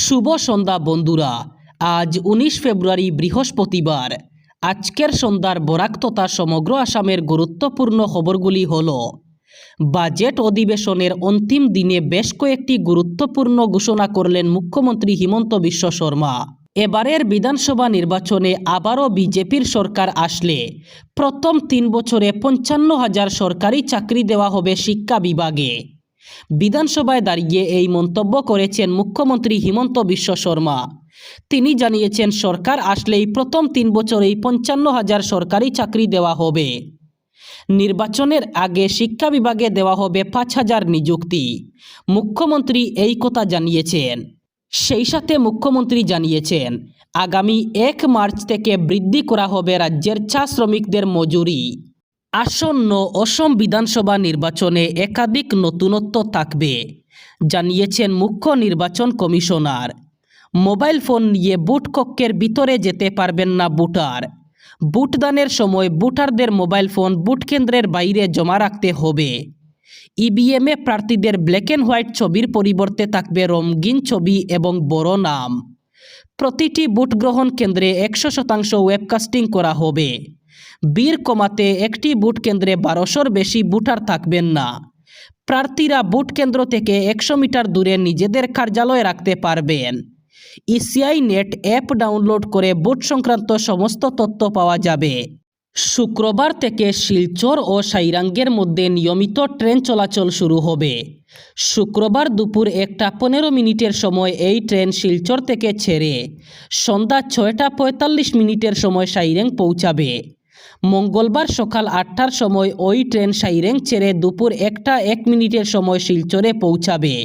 শুভ সন্ধ্যা বন্ধুরা। আজ 19 ফেব্রুয়ারি বৃহস্পতিবার। আজকের সন্ধ্যার বরাক তথা সমগ্র আসামের গুরুত্বপূর্ণ খবরগুলি হল: বাজেট অধিবেশনের অন্তিম দিনে বেশ কয়েকটি গুরুত্বপূর্ণ ঘোষণা করলেন মুখ্যমন্ত্রী হিমন্ত বিশ্ব শর্মা। এবারের বিধানসভা নির্বাচনে আবারও বিজেপির সরকার আসলে প্রথম 3 বছরে 55,000 সরকারি চাকরি দেওয়া হবে শিক্ষা বিভাগে। বিধানসভায় দাঁড়িয়ে এই মন্তব্য করেছেন মুখ্যমন্ত্রী হিমন্ত বিশ্ব শর্মা। তিনি জানিয়েছেন, সরকার আসলেই প্রথম 3 বছরেই 55,000 সরকারি চাকরি দেওয়া হবে। নির্বাচনের আগে শিক্ষা বিভাগে দেওয়া হবে 5,000 নিযুক্তি। মুখ্যমন্ত্রী এই কথা জানিয়েছেন। সেই সাথে মুখ্যমন্ত্রী জানিয়েছেন, আগামী 1 মার্চ থেকে বৃদ্ধি করা হবে রাজ্যের চা শ্রমিকদের মজুরি। আসন্ন অসম বিধানসভা নির্বাচনে একাধিক নতুনত্ব থাকবে, জানিয়েছেন মুখ্য নির্বাচন কমিশনার। মোবাইল ফোন নিয়ে ভোট কক্ষের ভিতরে যেতে পারবেন না ভোটার। ভোটদানের সময় ভোটারদের মোবাইল ফোন ভোট কেন্দ্রের বাইরে জমা রাখতে হবে। ইভিএমে প্রার্থীদের ব্ল্যাক অ্যান্ড হোয়াইট ছবির পরিবর্তে থাকবে রঙিন ছবি এবং বড় নাম। প্রতিটি ভোট গ্রহণ কেন্দ্রে 100% ওয়েবকাস্টিং করা হবে। ভিড় কমাতে একটি ভোট কেন্দ্রে 1200-র বেশি ভোটার থাকবেন না। প্রার্থীরা ভোট কেন্দ্র থেকে 100 মিটার দূরে নিজেদের কার্যালয় রাখতে পারবেন। ইসিআই নেট অ্যাপ ডাউনলোড করে ভোট সংক্রান্ত সমস্ত তথ্য পাওয়া যাবে। শুক্রবার থেকে শিলচর ও সাইরাঙ্গের মধ্যে নিয়মিত ট্রেন চলাচল শুরু হবে। শুক্রবার দুপুর 1:15 সময় এই ট্রেন শিলচর থেকে ছেড়ে সন্ধ্যা 6:45 সময় সাইরেং পৌঁছাবে। মঙ্গলবার সকাল 8টার সময় ওই ট্রেন সাইরেং ছেড়ে দুপুর 1:01 সময় শিলচরে পৌঁছাবে।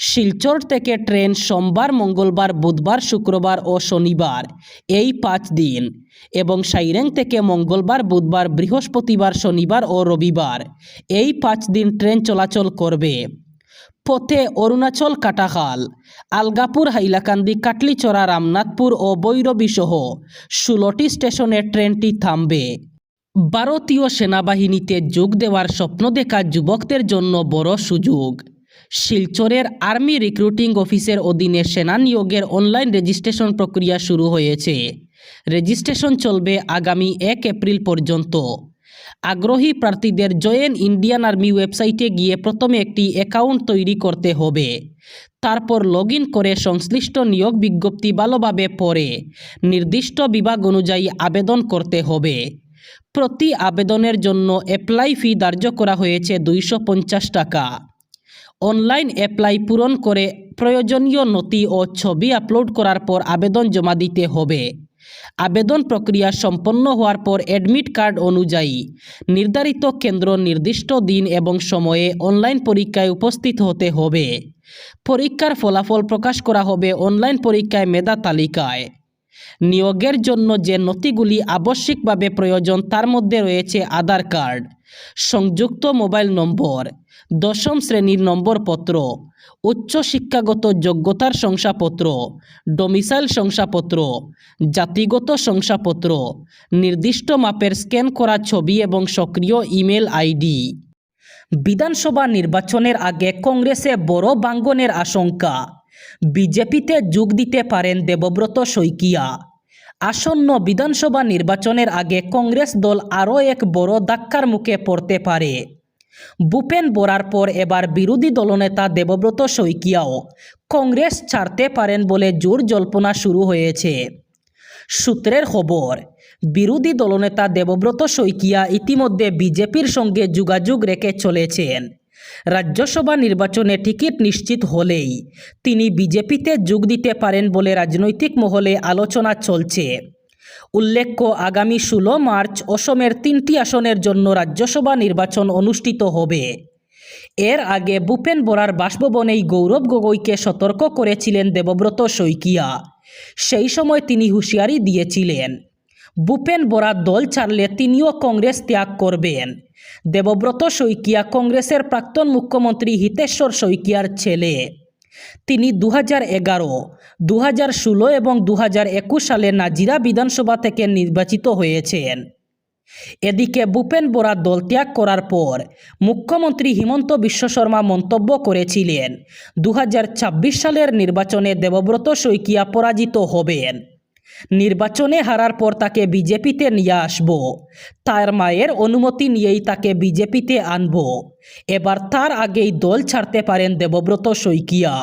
শিলচর থেকে ট্রেন সোমবার, মঙ্গলবার, বুধবার, শুক্রবার ও শনিবার এই 5 দিন এবং সাইরেং থেকে মঙ্গলবার, বুধবার, বৃহস্পতিবার, শনিবার ও রবিবার এই 5 দিন ট্রেন চলাচল করবে। পথে অরুণাচল, কাটাখাল, আলগাপুর, হাইলাকান্দি, কাটলিচড়া, রামনাথপুর ও বৈরবী সহ 16টি স্টেশনে ট্রেনটি থামবে। ভারতীয় সেনাবাহিনীতে যোগ দেওয়ার স্বপ্ন দেখা যুবকদের জন্য বড় সুযোগ। শিলচরের আর্মি রিক্রুটিং অফিসের অধীনে সেনা নিয়োগের অনলাইন রেজিস্ট্রেশন প্রক্রিয়া শুরু হয়েছে। রেজিস্ট্রেশন চলবে আগামী 1 এপ্রিল পর্যন্ত। আগ্রহী প্রার্থীদের জয়েন ইন্ডিয়ান আর্মি ওয়েবসাইটে গিয়ে প্রথমে একটি অ্যাকাউন্ট তৈরি করতে হবে। তারপর লগ ইন করে সংশ্লিষ্ট নিয়োগ বিজ্ঞপ্তি ভালোভাবে পড়ে নির্দিষ্ট বিভাগ অনুযায়ী আবেদন করতে হবে। প্রতি আবেদনের জন্য অ্যাপ্লাই ফি ধার্য করা হয়েছে 250 টাকা। অনলাইন অ্যাপ্লাই পূরণ করে প্রয়োজনীয় নথি ও ছবি আপলোড করার পর আবেদন জমা দিতে হবে। আবেদন প্রক্রিয়া সম্পন্ন হওয়ার পর অ্যাডমিট কার্ড অনুযায়ী নির্ধারিত কেন্দ্র, নির্দিষ্ট দিন এবং সময়ে অনলাইন পরীক্ষায় উপস্থিত হতে হবে। পরীক্ষার ফলাফল প্রকাশ করা হবে অনলাইন পরীক্ষায় মেধা তালিকায়। নিয়োগের জন্য যে নথিগুলি আবশ্যিকভাবে প্রয়োজন তার মধ্যে রয়েছে আধার কার্ড, সংযুক্ত মোবাইল নম্বর, 10ম শ্রেণীর নম্বরপত্র, উচ্চ শিক্ষাগত যোগ্যতার শংসাপত্র, ডোমিসাইল শংসাপত্র, জাতিগত শংসাপত্র, নির্দিষ্ট মাপের স্ক্যান করা ছবি এবং সক্রিয় ইমেল আইডি। বিধানসভা নির্বাচনের আগে কংগ্রেসে বড় ভাঙনের আশঙ্কা। বিজেপিতে যোগ দিতে পারেন দেবব্রত শইকিয়া। আসন্ন বিধানসভা নির্বাচনের আগে কংগ্রেস দল আরও এক বড় ধাক্কার মুখে পড়তে পারে। ভূপেন বরার পর এবার বিরোধী দলনেতা দেবব্রত শইকিয়াও কংগ্রেস ছাড়তে পারেন বলে জোর জল্পনা শুরু হয়েছে। সূত্রের খবর, বিরোধী দলনেতা দেবব্রত শইকিয়া ইতিমধ্যে বিজেপির সঙ্গে যোগাযোগ রেখে চলেছেন। রাজ্যসভা নির্বাচনে টিকিট নিশ্চিত হলেই তিনি বিজেপিতে যোগ দিতে পারেন বলে রাজনৈতিক মহলে আলোচনা চলছে। উল্লেখ্য, আগামী 16 মার্চ অসমের 3টি আসনের জন্য রাজ্যসভা নির্বাচন অনুষ্ঠিত হবে। এর আগে ভূপেন বরার বাসভবনেই গৌরব গগৈকে সতর্ক করেছিলেন দেবব্রত শইকিয়া। সেই সময় তিনি হুঁশিয়ারি দিয়েছিলেন, ভূপেন বরা দল ছাড়লে তিনিও কংগ্রেস ত্যাগ করবেন। দেবব্রত শইকিয়া কংগ্রেসের প্রাক্তন মুখ্যমন্ত্রী হিতেশ্বর শইকিয়ার ছেলে। তিনি 2011, 2016 এবং 2021 সালে নাজিরা বিধানসভা থেকে নির্বাচিত হয়েছেন। এদিকে ভূপেন বরা দল ত্যাগ করার পর মুখ্যমন্ত্রী হিমন্ত বিশ্ব শর্মা মন্তব্য করেছিলেন 2026 সালের নির্বাচনে দেবব্রত শইকীয়া পরাজিত হবেন। নির্বাচনে হারার পর তাকে বিজেপিতে নিয়ে আসব, তার মায়ের অনুমতি নিয়েই তাকে বিজেপিতে আনব। এবার তার আগেই দল ছাড়তে পারেন দেবব্রত শইকীয়া।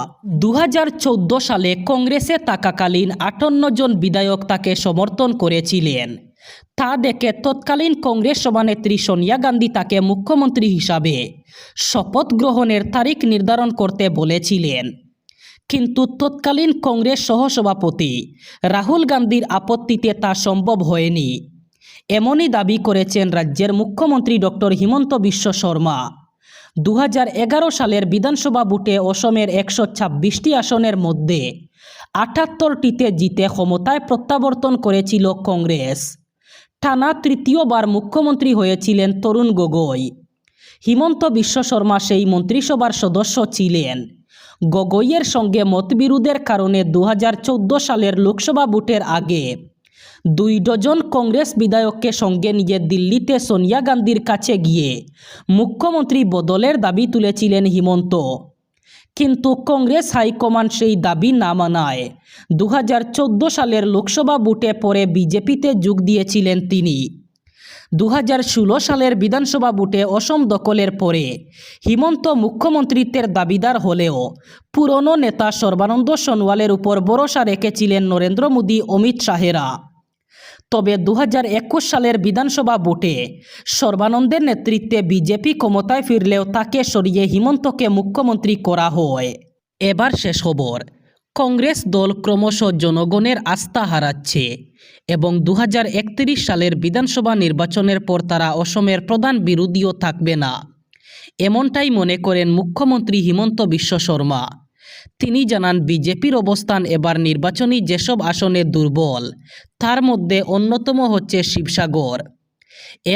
2014 সালে কংগ্রেসে থাকাকালীন 58 জন বিধায়ক তাকে সমর্থন করেছিলেন। তা দেখে তৎকালীন কংগ্রেস সভানেত্রী সোনিয়া গান্ধী তাকে মুখ্যমন্ত্রী হিসাবে শপথ গ্রহণের তারিখ নির্ধারণ করতে বলেছিলেন। কিন্তু তৎকালীন কংগ্রেস সহসভাপতি রাহুল গান্ধীর আপত্তিতে তা সম্ভব হয়নি। এমনই দাবি করেছেন রাজ্যের মুখ্যমন্ত্রী ডক্টর হিমন্ত বিশ্ব শর্মা। 2011 সালের বিধানসভা ভোটে অসমের 126টি আসনের মধ্যে 78টিতে জিতে ক্ষমতায় প্রত্যাবর্তন করেছিল কংগ্রেস। টানা তৃতীয়বার মুখ্যমন্ত্রী হয়েছিলেন তরুণ গগৈ। হিমন্ত বিশ্ব শর্মা সেই মন্ত্রিসভার সদস্য ছিলেন। গগৈয়ের সঙ্গে মতবিরোধের কারণে 2014 সালের লোকসভা ভোটের আগে 2 ডজন কংগ্রেস বিধায়ককে সঙ্গে নিয়ে দিল্লিতে সোনিয়া গান্ধীর কাছে গিয়ে মুখ্যমন্ত্রী বদলের দাবি তুলেছিলেন হিমন্ত। কিন্তু কংগ্রেস হাইকমান্ড সেই দাবি না মানায় 2014 সালের লোকসভা ভোটে পরে বিজেপিতে যোগ দিয়েছিলেন তিনি। 2016 সালের বিধানসভা ভোটে অসম দখলের পরে হিমন্ত মুখ্যমন্ত্রিত্বের দাবিদার হলেও পুরনো নেতা সর্বানন্দ সোনোয়ালের উপর ভরসা রেখেছিলেন নরেন্দ্র মোদী, অমিত শাহেরা। তবে 2021 সালের বিধানসভা ভোটে সর্বানন্দের নেতৃত্বে বিজেপি ক্ষমতায় ফিরলেও তাকে সরিয়ে হিমন্তকে মুখ্যমন্ত্রী করা হয়। এবার শেষ খবর, কংগ্রেস দল ক্রমশ জনগণের আস্থা হারাচ্ছে এবং 2031 সালের বিধানসভা নির্বাচনের পর তারা অসমের প্রধান বিরোধীও থাকবে না, এমনটাই মনে করেন মুখ্যমন্ত্রী হিমন্ত বিশ্ব শর্মা। তিনি জানান, বিজেপির অবস্থান এবার নির্বাচনী যেসব আসনে দুর্বল তার মধ্যে অন্যতম হচ্ছে শিবসাগর।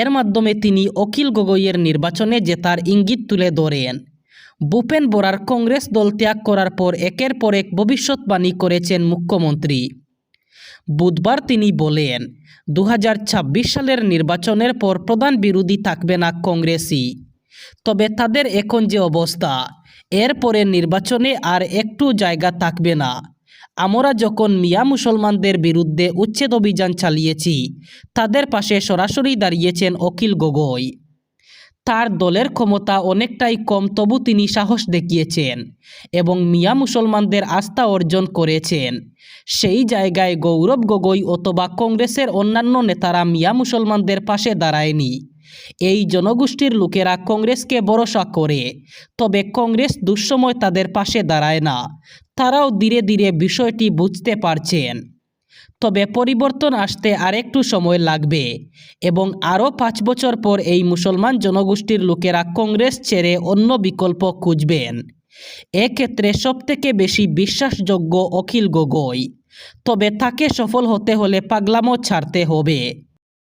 এর মাধ্যমে তিনি অখিল গগৈয়ের নির্বাচনে জেতার ইঙ্গিত তুলে ধরেন। ভূপেন বরার কংগ্রেস দল ত্যাগ করার পর একের পর এক ভবিষ্যৎবাণী করেছেন মুখ্যমন্ত্রী। বুধবার তিনি বলেন, 2026 সালের নির্বাচনের পর প্রধান বিরোধী থাকবে না কংগ্রেসই। তবে তাদের এখন যে অবস্থা, এরপরে নির্বাচনে আর একটু জায়গা থাকবে না। আমরা যখন মিয়া মুসলমানদের বিরুদ্ধে উচ্ছেদ অভিযান চালিয়েছি, তাদের পাশে সরাসরি দাঁড়িয়েছেন অখিল গগৈ। তার দলের ক্ষমতা অনেকটাই কম, তবু তিনি সাহস দেখিয়েছেন এবং মিয়া মুসলমানদের আস্থা অর্জন করেছেন। সেই জায়গায় গৌরব গগৈ অথবা কংগ্রেসের অন্যান্য নেতারা মিয়া মুসলমানদের পাশে দাঁড়ায়নি। এই জনগোষ্ঠীর লোকেরা কংগ্রেসকে ভরসা করে, তবে কংগ্রেস দুঃসময় তাদের পাশে দাঁড়ায় না। তারাও ধীরে ধীরে বিষয়টি বুঝতে পারছেন। তবে পরিবর্তন আসতে আরেকটু সময় লাগবে এবং আরও 5 বছর পর এই মুসলমান জনগোষ্ঠীর লোকেরা কংগ্রেস ছেড়ে অন্য বিকল্প খুঁজবেন। এক্ষেত্রে সবথেকে বেশি বিশ্বাসযোগ্য অখিল গগৈ। তবে তাকে সফল হতে হলে পাগলামো ছাড়তে হবে।